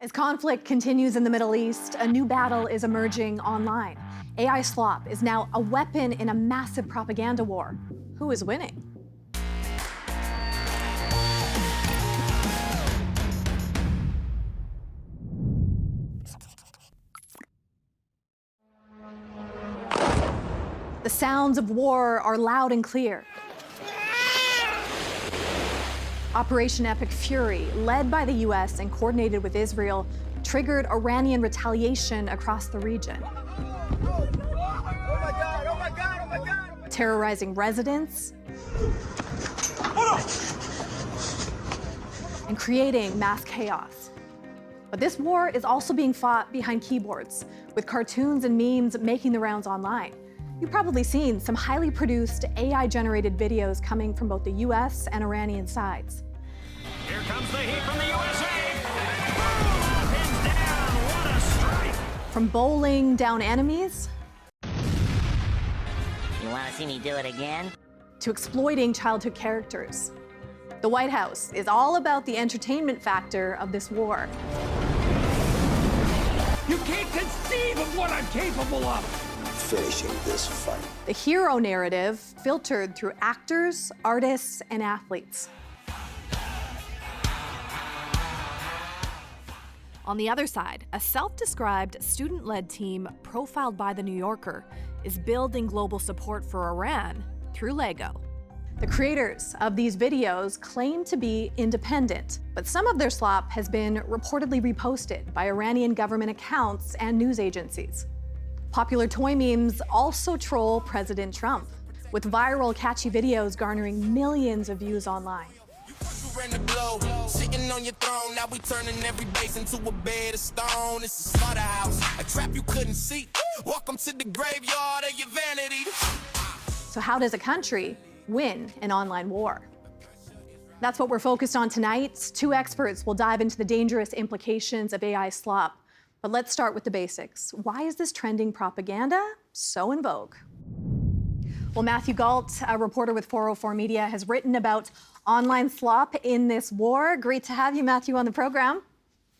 As conflict continues in the Middle East, a new battle is emerging online. AI slop is now a weapon in a massive propaganda war. Who is winning? The sounds of war are loud and clear. Operation Epic Fury, led by the US and coordinated with Israel, triggered Iranian retaliation across the region. Terrorizing residents and creating mass chaos. But this war is also being fought behind keyboards, with cartoons and memes making the rounds online. You've probably seen some highly produced AI-generated videos coming from both the US and Iranian sides. Here comes the heat from the USA! Boom! Pins down, what a strike! From bowling down enemies You want to see me do it again? to exploiting childhood characters. The White House is all about the entertainment factor of this war. You can't conceive of what I'm capable of! Finishing this fight. The hero narrative filtered through actors, artists, and athletes. On the other side, a self-described student-led team profiled by The New Yorker is building global support for Iran through Lego. The creators of these videos claim to be independent, but some of their slop has been reportedly reposted by Iranian government accounts and news agencies. Popular toy memes also troll President Trump, with viral catchy videos garnering millions of views online. Sitting on your throne, now we turning every base into a bed of stone. It's a slaughterhouse, a trap you couldn't see. Welcome to the graveyard of your vanity. So how does a country win an online war? That's what we're focused on tonight. Two experts will dive into the dangerous implications of AI slop. But let's start with the basics. Why is this trending propaganda so in vogue? Well, Matthew Gault, a reporter with 404 Media, has written about online slop in this war. Great to have you, Matthew, on the program.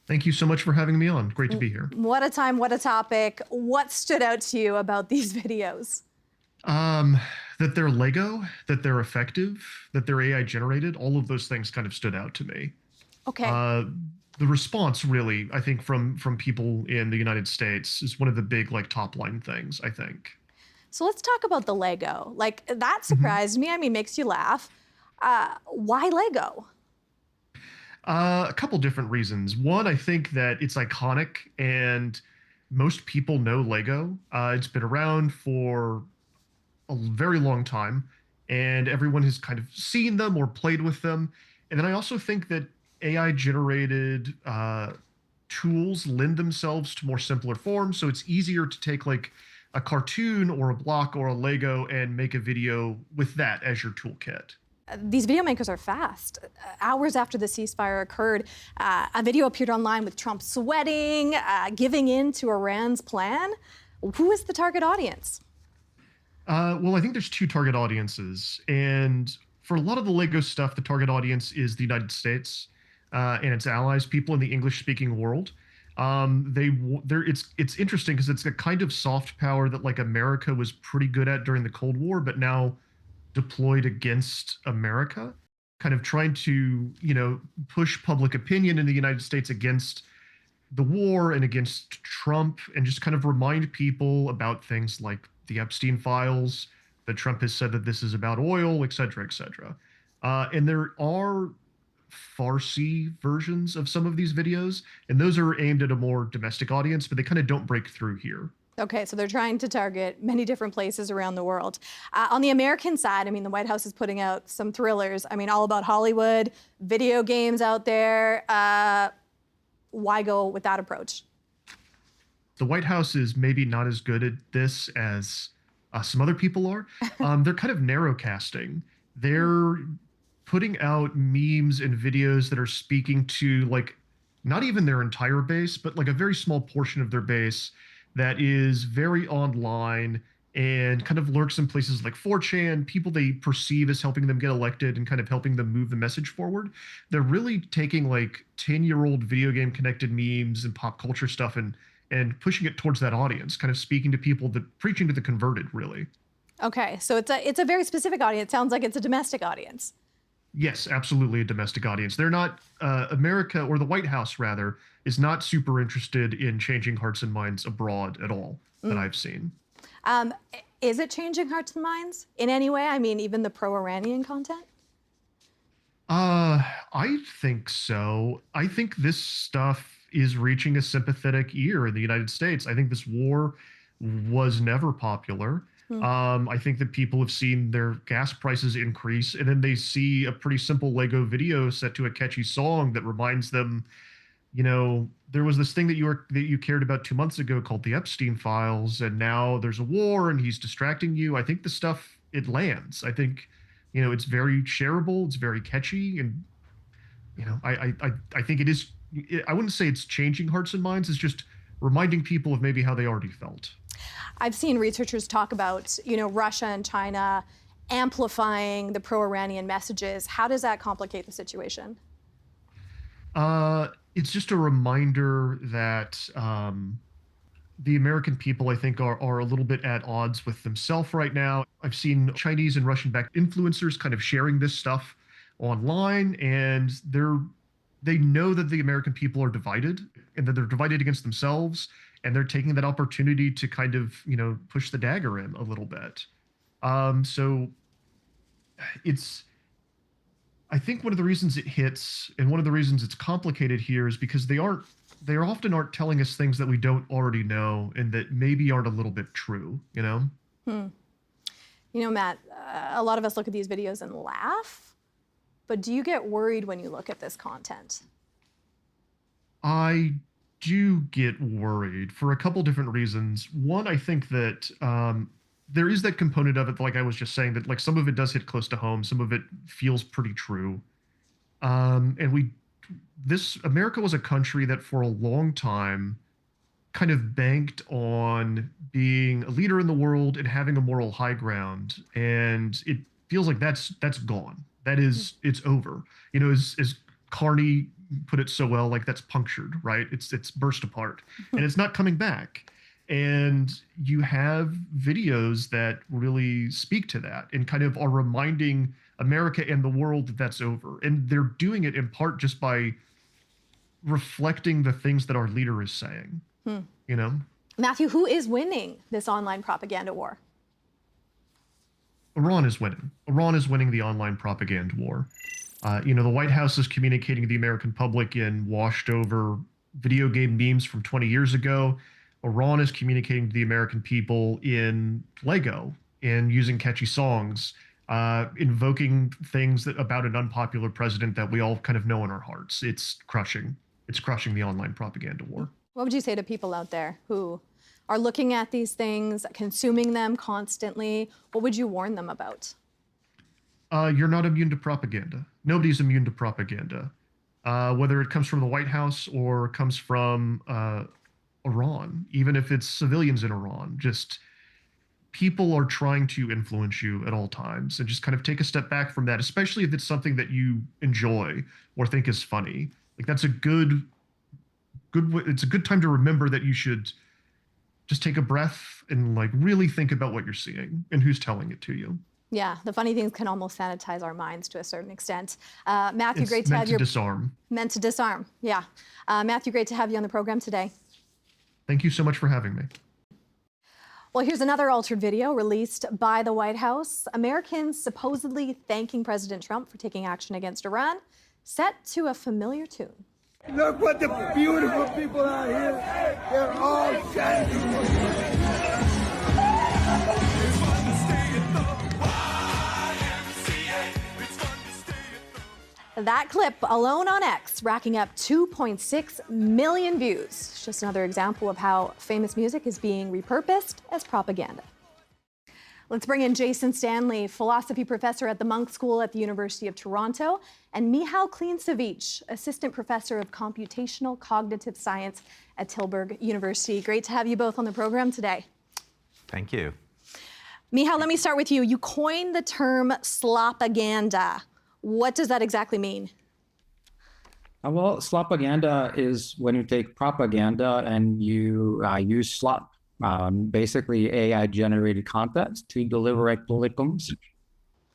Thank you so much for having me on. Great to be here. What a time, what a topic. What stood out to you about these videos? That they're Lego, that they're effective, that they're AI generated, all of those things kind of stood out to me. Okay. The response really, I think, from people in the United States is one of the big top line things, I think. So let's talk about the Lego. That surprised me. I mean, makes you laugh. Why Lego? A couple different reasons. One, I think that it's iconic and most people know Lego. It's been around for a very long time and everyone has kind of seen them or played with them. And then I also think that AI generated tools lend themselves to more simpler forms. So it's easier to take a cartoon or a block or a Lego and make a video with that as your toolkit. These video makers are fast. Hours after the ceasefire occurred, a video appeared online with Trump sweating, giving in to Iran's plan. Who is the target audience? Well, I think there's two target audiences. And for a lot of the Lego stuff, the target audience is the United States and its allies, people in the English-speaking world. It's interesting because it's a kind of soft power that America was pretty good at during the Cold War, but now deployed against America, kind of trying to, push public opinion in the United States against the war and against Trump and just kind of remind people about things like the Epstein files, that Trump has said that this is about oil, et cetera, et cetera. And there are Farsi versions of some of these videos, and those are aimed at a more domestic audience, but they kind of don't break through here. Okay, so they're trying to target many different places around the world. On the American side, I mean, the White House is putting out some thrillers. I mean, all about Hollywood, video games out there. Why go with that approach? The White House is maybe not as good at this as some other people are. They're kind of narrow casting. They're putting out memes and videos that are speaking to not even their entire base, but a very small portion of their base that is very online and kind of lurks in places like 4chan, people they perceive as helping them get elected and kind of helping them move the message forward. They're really taking like 10-year-old video game connected memes and pop culture stuff and pushing it towards that audience, kind of speaking to people, that preaching to the converted, really. Okay, so it's a very specific audience. It sounds like it's a domestic audience. Yes, absolutely a domestic audience. They're not, America, or the White House rather, is not super interested in changing hearts and minds abroad at all that I've seen. Is it changing hearts and minds in any way? I mean, even the pro-Iranian content? I think so. I think this stuff is reaching a sympathetic ear in the United States. I think this war was never popular. I think that people have seen their gas prices increase, and then they see a pretty simple Lego video set to a catchy song that reminds them, you know, there was this thing that you cared about 2 months ago called the Epstein Files, and now there's a war and he's distracting you. I think the stuff, it lands. I think, you know, it's very shareable, it's very catchy, and you know, I think it is. I wouldn't say it's changing hearts and minds. It's just reminding people of maybe how they already felt. I've seen researchers talk about, you know, Russia and China amplifying the pro-Iranian messages. How does that complicate the situation? It's just a reminder that the American people, I think, are a little bit at odds with themselves right now. I've seen Chinese and Russian-backed influencers kind of sharing this stuff online, and they know that the American people are divided, and that they're divided against themselves, and they're taking that opportunity to kind of, you know, push the dagger in a little bit. So I think one of the reasons it hits, and one of the reasons it's complicated here, is because they often aren't telling us things that we don't already know and that maybe aren't a little bit true, you know? You know, Matt, a lot of us look at these videos and laugh, but do you get worried when you look at this content? I do get worried for a couple different reasons. One, I think that there is that component of it, like I was just saying, that like some of it does hit close to home, some of it feels pretty true. And America was a country that for a long time kind of banked on being a leader in the world and having a moral high ground. And it feels like that's gone. It's over. You know, as Carney put it so well, like that's punctured, right? It's burst apart and it's not coming back. And you have videos that really speak to that and kind of are reminding America and the world that that's over. And they're doing it in part just by reflecting the things that our leader is saying, you know? Matthew, who is winning this online propaganda war? Iran is winning. Iran is winning the online propaganda war. You know, the White House is communicating to the American public in washed over video game memes from 20 years ago. Iran is communicating to the American people in Lego and using catchy songs, invoking things about an unpopular president that we all kind of know in our hearts. It's crushing the online propaganda war. What would you say to people out there who are looking at these things, consuming them constantly? What would you warn them about? You're not immune to propaganda. Nobody's immune to propaganda, whether it comes from the White House or comes from Iran, even if it's civilians in Iran. Just people are trying to influence you at all times, and just kind of take a step back from that, especially if it's something that you enjoy or think is funny. Like that's it's a good time to remember that you should just take a breath and like really think about what you're seeing and who's telling it to you. Yeah, the funny things can almost sanitize our minds to a certain extent. Matthew, It's great to have you. meant to disarm. Meant to disarm, yeah. Matthew, great to have you on the program today. Thank you so much for having me. Well, here's another altered video released by the White House. Americans supposedly thanking President Trump for taking action against Iran, set to a familiar tune. Look what the beautiful people out here, they're all shining. That clip alone on X, racking up 2.6 million views. It's just another example of how famous music is being repurposed as propaganda. Let's bring in Jason Stanley, philosophy professor at the Munk School at the University of Toronto, and Michal Klincevic, assistant professor of computational cognitive science at Tilburg University. Great to have you both on the program today. Thank you. Michał, let me start with you. You coined the term slopaganda. What does that exactly mean? Well, slopaganda is when you take propaganda and you use slop, basically AI-generated content to deliver a political message.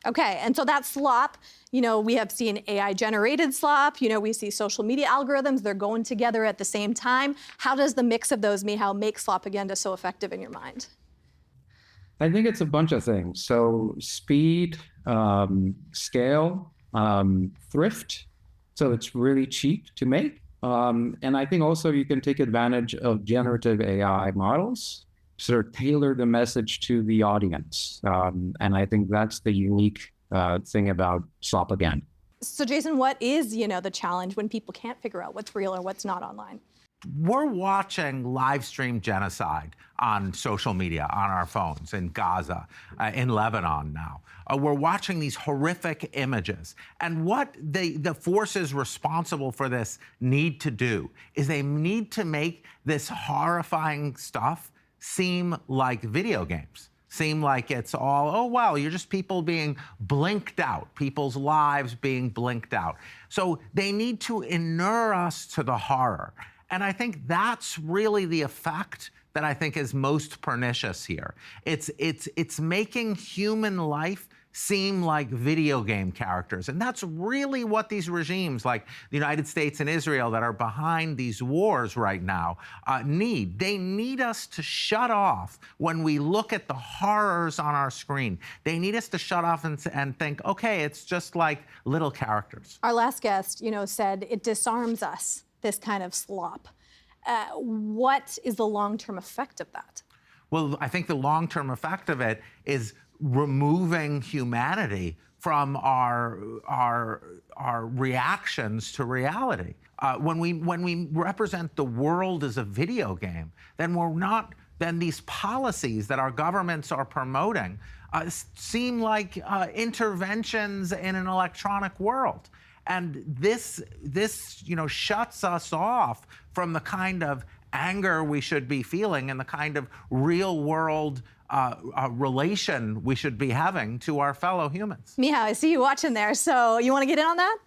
Okay, and so that slop, we have seen AI-generated slop, we see social media algorithms, they're going together at the same time. How does the mix of those, Michał, make slopaganda so effective in your mind? I think it's a bunch of things. So speed, scale, thrift. So it's really cheap to make. And I think also you can take advantage of generative AI models, sort of tailor the message to the audience. And I think that's the unique thing about slopaganda. So Jason, what is, the challenge when people can't figure out what's real or what's not online? We're watching live stream genocide on social media, on our phones, in Gaza, in Lebanon now. We're watching these horrific images. And what the forces responsible for this need to do is they need to make this horrifying stuff seem like video games. Seem like it's all, oh, wow, you're just people being blinked out, people's lives being blinked out. So they need to inure us to the horror. And I think that's really the effect that I think is most pernicious here. It's making human life seem like video game characters. And that's really what these regimes like the United States and Israel that are behind these wars right now need. They need us to shut off when we look at the horrors on our screen. They need us to shut off and think, okay, it's just like little characters. Our last guest, said it disarms us, this kind of slop. What is the long-term effect of that? Well, I think the long-term effect of it is removing humanity from our reactions to reality. When we represent the world as a video game, then these policies that our governments are promoting seem like interventions in an electronic world. And this shuts us off from the kind of anger we should be feeling and the kind of real world relation we should be having to our fellow humans. Michał, I see you watching there. So you want to get in on that?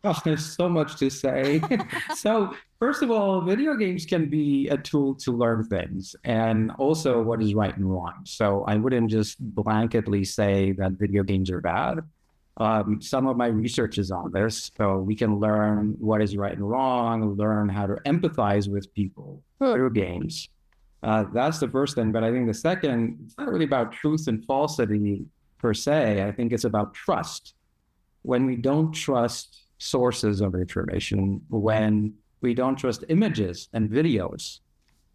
Oh, there's so much to say. So first of all, video games can be a tool to learn things and also what is right and wrong. So I wouldn't just blanketly say that video games are bad. Some of my research is on this, so we can learn what is right and wrong, learn how to empathize with people through games. That's the first thing. But I think the second, it's not really about truth and falsity per se. I think it's about trust. When we don't trust sources of information, when we don't trust images and videos,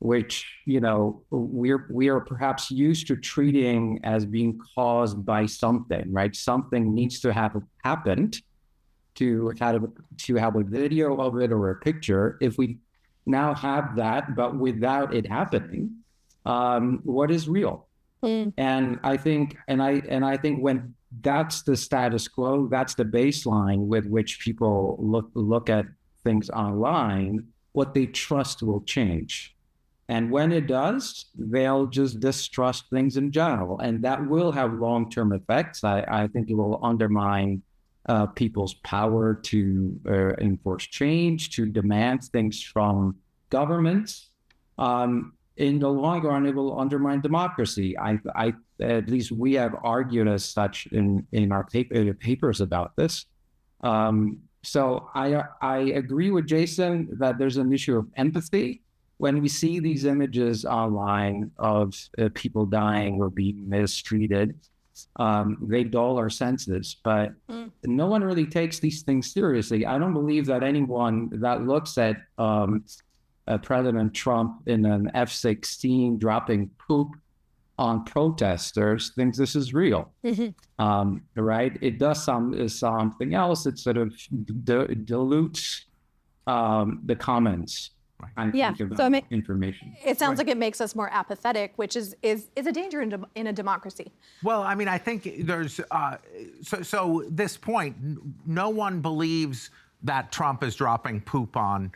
which, we are perhaps used to treating as being caused by something, right? Something needs to have happened to have a video of it or a picture. If we now have that, but without it happening, what is real? And I think when that's the status quo, that's the baseline with which people look at things online, what they trust will change. And when it does, they'll just distrust things in general. And that will have long-term effects. I think it will undermine people's power to enforce change, to demand things from governments. In the long run, it will undermine democracy. At least we have argued as such in our papers about this. So I agree with Jason that there's an issue of empathy. When we see these images online of people dying or being mistreated, they dull our senses. But no one really takes these things seriously. I don't believe that anyone that looks at President Trump in an F-16 dropping poop on protesters thinks this is real, right? It does something else. It sort of dilutes the comments. Yeah, so information. It sounds like it makes us more apathetic, which is a danger in a democracy. Well, I mean, I think there's so this point, no one believes that Trump is dropping poop on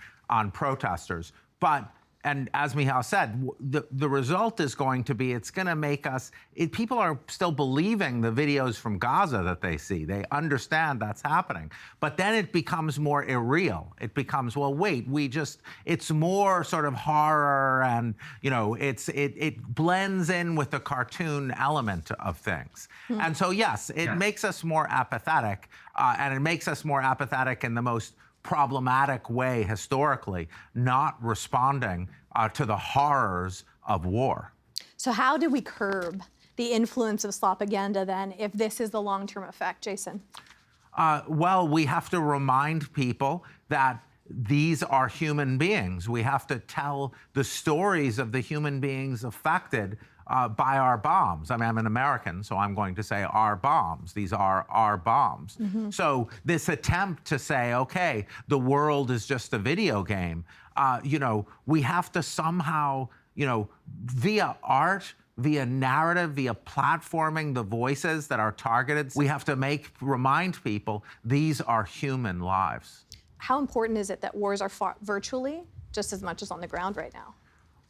protesters, but And as Michal said, the result is going to be, it's going to make us, people are still believing the videos from Gaza that they see. They understand that's happening. But then it becomes more irreal. It becomes, well, wait, it's more sort of horror and, it blends in with the cartoon element of things. And so, yes, it makes us more apathetic, and it makes us more apathetic in the most problematic way historically, not responding to the horrors of war. So how do we curb the influence of slopaganda then, if this is the long-term effect, Jason? Well, we have to remind people that these are human beings. We have to tell the stories of the human beings affected by our bombs. I mean, I'm an American, so I'm going to say our bombs. These are our bombs. So this attempt to say, okay, the world is just a video game, we have to somehow, via art, via narrative, via platforming the voices that are targeted, we have to remind people these are human lives. How important is it that wars are fought virtually just as much as on the ground right now?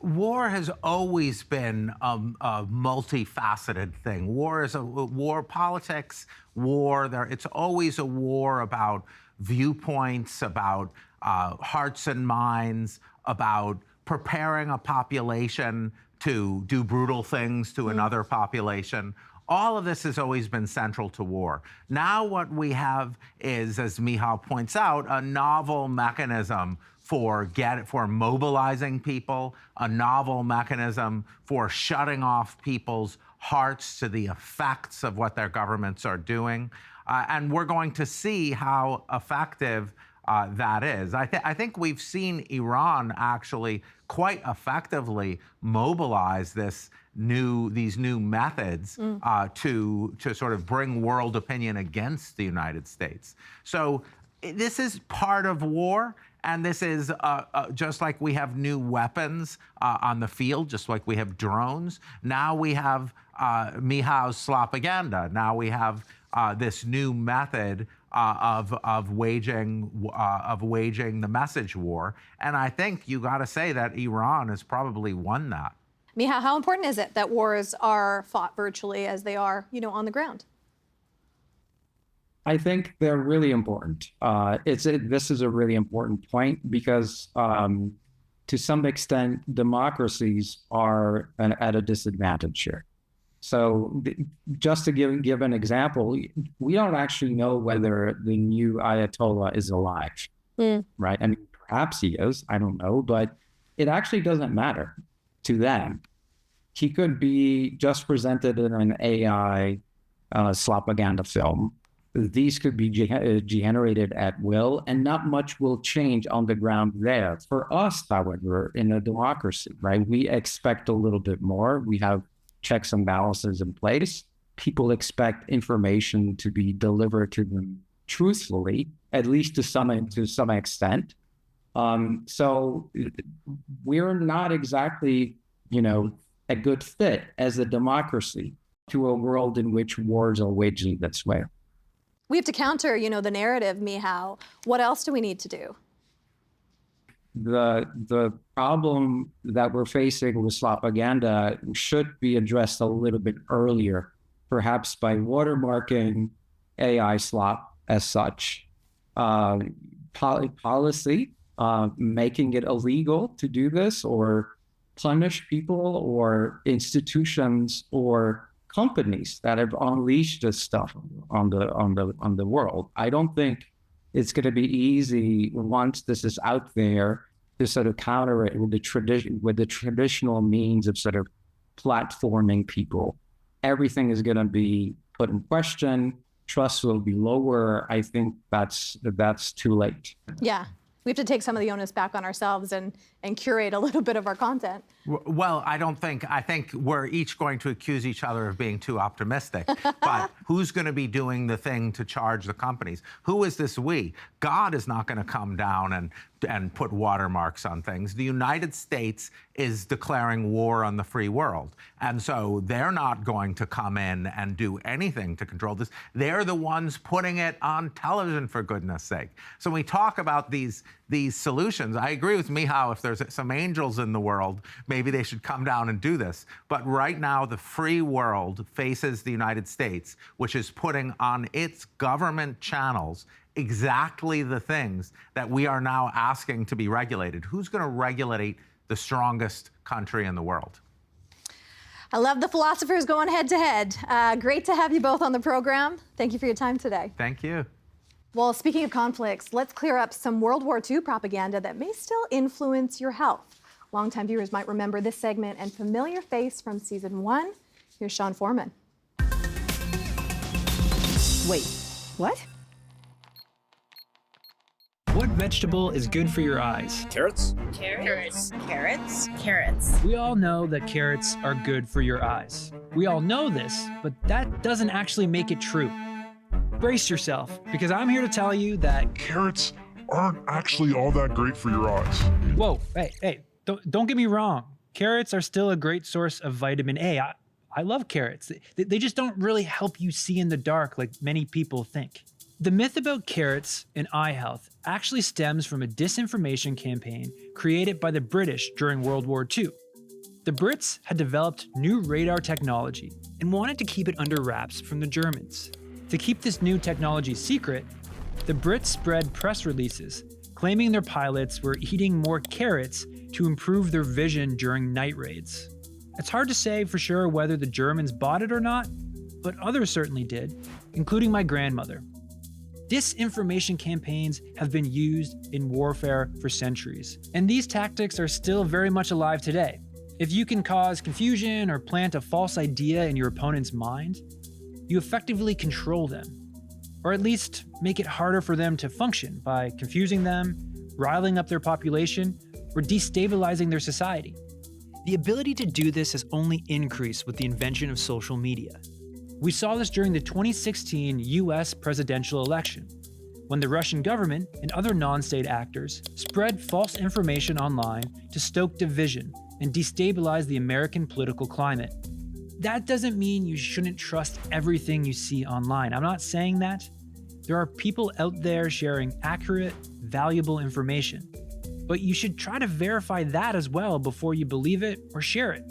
War has always been a multifaceted thing. War is war politics, it's always a war about viewpoints, about hearts and minds, about preparing a population to do brutal things to another population. All of this has always been central to war. Now what we have is, as Michal points out, a novel mechanism for mobilizing people, a novel mechanism for shutting off people's hearts to the effects of what their governments are doing. And we're going to see how effective that is. I think we've seen Iran actually quite effectively mobilize these new methods to sort of bring world opinion against the United States. So this is part of war. And this is just like we have new weapons on the field, just like we have drones. Now we have Michal's slopaganda. Now we have this new method of waging the message war. And I think you got to say that Iran has probably won that. Michal, how important is it that wars are fought virtually as they are, on the ground? I think they're really important. This is a really important point because to some extent, democracies are at a disadvantage here. So just to give an example, we don't actually know whether the new Ayatollah is alive, right? I mean, perhaps he is, I don't know, but it actually doesn't matter to them. He could be just presented in an AI slopaganda film. These could be generated at will, and not much will change on the ground there. For us, however, in a democracy, right, we expect a little bit more. We have checks and balances in place. People expect information to be delivered to them truthfully, at least to some extent. So we're not exactly, a good fit as a democracy to a world in which wars are waged this way. We have to counter, the narrative, Michal. What else do we need to do? The problem that we're facing with slopaganda should be addressed a little bit earlier, perhaps by watermarking AI slop as such, policy, making it illegal to do this, or punish people or institutions or companies that have unleashed this stuff on the world. I don't think it's going to be easy once this is out there to sort of counter it with the traditional means of sort of platforming people. Everything is going to be put in question. Trust will be lower. I think that's too late. Yeah. We have to take some of the onus back on ourselves and curate a little bit of our content. Well, I think we're each going to accuse each other of being too optimistic. But who's going to be doing the thing to charge the companies? Who is this we? God is not going to come down and and put watermarks on things. The United States is declaring war on the free world. And so they're not going to come in and do anything to control this. They're the ones putting it on television, for goodness sake. So when we talk about these solutions, I agree with Michał, if there's some angels in the world, maybe they should come down and do this. But right now, the free world faces the United States, which is putting on its government channels exactly the things that we are now asking to be regulated. Who's going to regulate the strongest country in the world? I love the philosophers going head to head. Great to have you both on the program. Thank you for your time today. Thank you. Well, speaking of conflicts, let's clear up some World War II propaganda that may still influence your health. Longtime viewers might remember this segment and familiar face from season 1. Here's Sean Foreman. Wait, what? What vegetable is good for your eyes? Carrots? Carrots. Carrots. Carrots. We all know that carrots are good for your eyes. We all know this, but that doesn't actually make it true. Brace yourself, because I'm here to tell you that Carrots aren't actually all that great for your eyes. Whoa, hey, don't get me wrong. Carrots are still a great source of vitamin A. I love carrots. They just don't really help you see in the dark like many people think. The myth about carrots and eye health actually stems from a disinformation campaign created by the British during World War II. The Brits had developed new radar technology and wanted to keep it under wraps from the Germans. To keep this new technology secret, the Brits spread press releases claiming their pilots were eating more carrots to improve their vision during night raids. It's hard to say for sure whether the Germans bought it or not, but others certainly did, including my grandmother. Disinformation campaigns have been used in warfare for centuries, and these tactics are still very much alive today. If you can cause confusion or plant a false idea in your opponent's mind, you effectively control them, or at least make it harder for them to function by confusing them, riling up their population, or destabilizing their society. The ability to do this has only increased with the invention of social media. We saw this during the 2016 US presidential election, when the Russian government and other non-state actors spread false information online to stoke division and destabilize the American political climate. That doesn't mean you shouldn't trust everything you see online. I'm not saying that. There are people out there sharing accurate, valuable information, but you should try to verify that as well before you believe it or share it.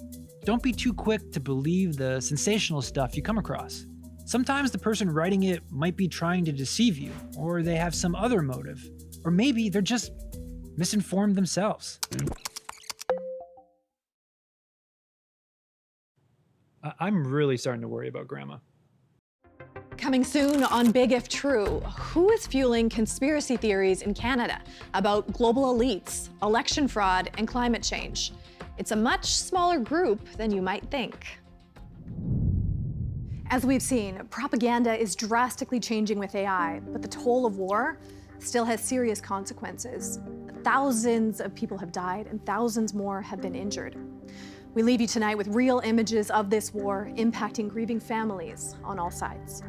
Don't be too quick to believe the sensational stuff you come across. Sometimes the person writing it might be trying to deceive you, or they have some other motive, or maybe they're just misinformed themselves. I'm really starting to worry about Grandma. Coming soon on Big If True, who is fueling conspiracy theories in Canada about global elites, election fraud, and climate change? It's a much smaller group than you might think. As we've seen, propaganda is drastically changing with AI, but the toll of war still has serious consequences. Thousands of people have died and thousands more have been injured. We leave you tonight with real images of this war impacting grieving families on all sides.